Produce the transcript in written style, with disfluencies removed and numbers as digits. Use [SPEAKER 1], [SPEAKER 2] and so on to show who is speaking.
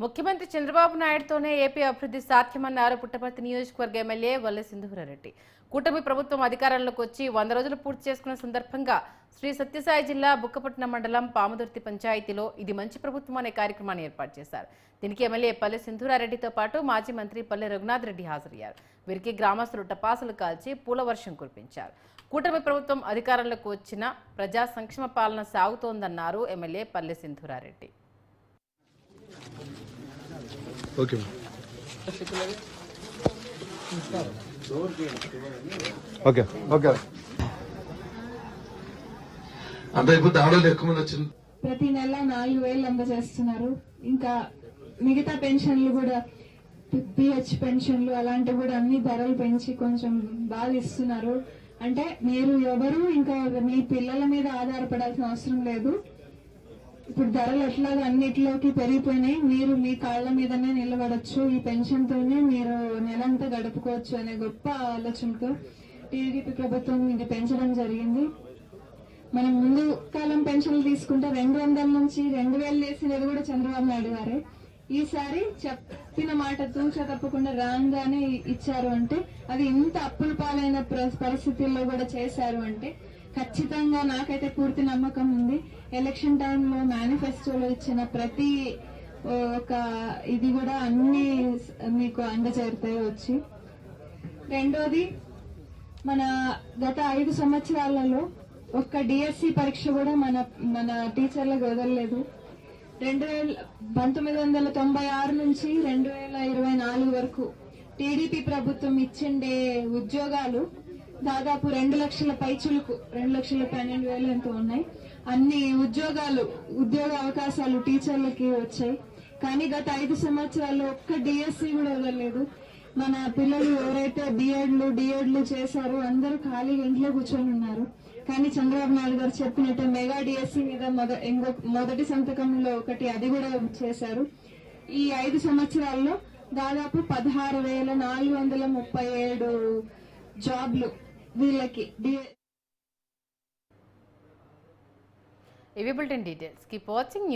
[SPEAKER 1] ముఖ్యమంత్రి చంద్రబాబు నాయుడుతోనే ఏపీ అభివృద్ధి సాధ్యమన్నారు పుట్టపర్తి నియోజకవర్గ ఎమ్మెల్యే వల్లె సింధూరారెడ్డి. కూటమి ప్రభుత్వం అధికారంలోకి వచ్చి 100 రోజులు పూర్తి చేసుకున్న సందర్భంగా శ్రీ సత్యసాయి జిల్లా బుక్కపట్నం మండలం పాముదుర్తి పంచాయతీలో ఇది మంచి ప్రభుత్వం అనే కార్యక్రమాన్ని ఏర్పాటు చేశారు. దీనికి ఎమ్మెల్యే వల్లె సింధూరారెడ్డితో పాటు మాజీ మంత్రి పల్లె రఘునాథ్ రెడ్డి హాజరయ్యారు. వీరికి గ్రామస్తులు టపాసులు కాల్చి పూల వర్షం కురిపించారు. కూటమి ప్రభుత్వం అధికారంలోకి వచ్చిన ప్రజా సంక్షేమ పాలన సాగుతోందన్నారు ఎమ్మెల్యే పల్లె సింధూరారెడ్డి.
[SPEAKER 2] ఓకే ఓకే ఓకే
[SPEAKER 3] ప్రతి నెల 4,000 అందజేస్తున్నారు. ఇంకా మిగతా పెన్షన్లు కూడా పిహెచ్ పెన్షన్లు అలాంటివి కూడా అన్ని ధరలు పెంచి కొంచెం బాగా ఇస్తున్నారు. అంటే మీరు ఎవరు ఇంకా మీ పిల్లల మీద ఆధారపడాల్సిన అవసరం లేదు. ఇప్పుడు ధరలు ఎట్లాగా అన్నిటిలోకి పెరిగిపోయినాయి. మీరు మీ కాళ్ల మీదనే నిలబడచ్చు. ఈ పెన్షన్ తోనే మీరు నెలంతా గడుపుకోవచ్చు అనే గొప్ప ఆలోచనతో టీడీపీ ప్రభుత్వం ఇది పెంచడం జరిగింది. మనం ముందు కాలం పెన్షన్లు తీసుకుంటే 200 నుంచి 2,000 చేసినది కూడా చంద్రబాబు నాయుడు గారే. ఈసారి చెప్పిన మాట తూచా తప్పకుండా రాగానే ఇచ్చారు అంటే అది ఇంత అప్పుల పాలైన పరిస్థితుల్లో కూడా చేశారు అంటే ఖచ్చితంగా నాకైతే పూర్తి నమ్మకం ఉంది. ఎలక్షన్ టైంలో మేనిఫెస్టోలో ఇచ్చిన ప్రతి ఒక ఇది కూడా అన్ని మీకు అందజేరుతాయి వచ్చి. రెండోది, మన గత 5 సంవత్సరాలలో ఒక్క డిఎస్సి పరీక్ష కూడా మన టీచర్లకు వదలలేదు. 1996 నుంచి 2024 వరకు టీడీపీ ప్రభుత్వం ఇచ్చిండే ఉద్యోగాలు దాదాపు 2 లక్షల పైచులకు 2,12,000 ఎంతో ఉన్నాయి. అన్ని ఉద్యోగ అవకాశాలు టీచర్లకి వచ్చాయి. కానీ గత 5 సంవత్సరాల్లో ఒక్క డిఎస్సి కూడా వదలలేదు. మన పిల్లలు ఎవరైతే డిఎడ్లు చేశారో అందరూ ఖాళీగా ఇంట్లో కూర్చొని ఉన్నారు. కానీ చంద్రబాబు నాయుడు గారు చెప్పినట్టు మెగా డిఎస్సి మీద మొదటి సంతకంలో ఒకటి అది కూడా చేశారు. ఈ 5 సంవత్సరాల్లో దాదాపు 16,437 జాబ్లు వీళ్ళకి.
[SPEAKER 1] ఇవి బులెటిన్ డీటెయిల్స్. Keep watching.